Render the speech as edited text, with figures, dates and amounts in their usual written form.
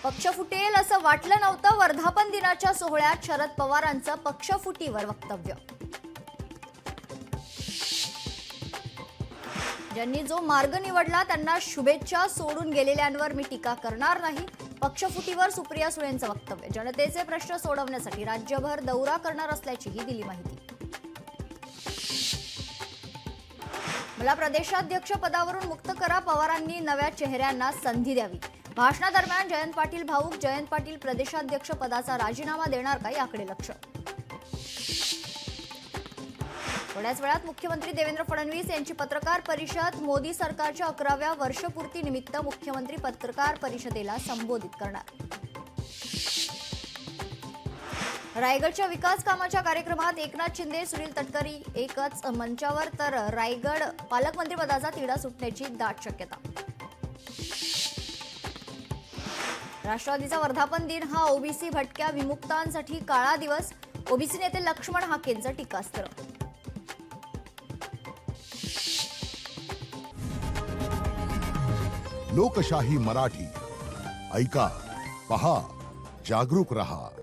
पक्ष फुटेल असं वाटलं नव्हतं. वर्धापन दिनाच्या सोहळ्यात शरद पवारांचं पक्षफुटीवर वक्तव्य. ज्यांनी जो मार्ग निवडला त्यांना शुभेच्छा, सोडून गेलेल्यांवर मी टीका करणार नाही. पक्षफुटीवर सुप्रिया सुळेंचं वक्तव्य. जनतेचे प्रश्न सोडवण्यासाठी राज्यभर दौरा करणार असल्याचीही दिली माहिती. मला प्रदेशाध्यक्ष पदावरून मुक्त करा, पवारांनी नव्या चेहऱ्यांना संधी द्यावी. भाषणादरम्यान जयंत पाटील भाऊक. जयंत पाटील प्रदेशाध्यक्ष पदाचा राजीनामा देणार का याकडे लक्ष. थोड्याच वेळात मुख्यमंत्री देवेंद्र फडणवीस यांची पत्रकार परिषद. मोदी सरकारच्या 11व्या वर्षपूर्तीनिमित्त मुख्यमंत्री पत्रकार परिषदेला संबोधित करणार. रायगडच्या विकास कामाच्या कार्यक्रमात एकनाथ शिंदे, सुनील तटकरे एकच मंचावर, तर रायगड पालकमंत्रीपदाचा तिढा सुटण्याची दाट शक्यता. राष्ट्रवादीचा वर्धापन दिन हा ओबीसी भटक्या विमुक्तांसाठी काळा दिवस. ओबीसी नेते लक्ष्मण हाकेंचं टीकास्त्र. लोकशाही मराठी ऐका, पहा, जागरूक रहा.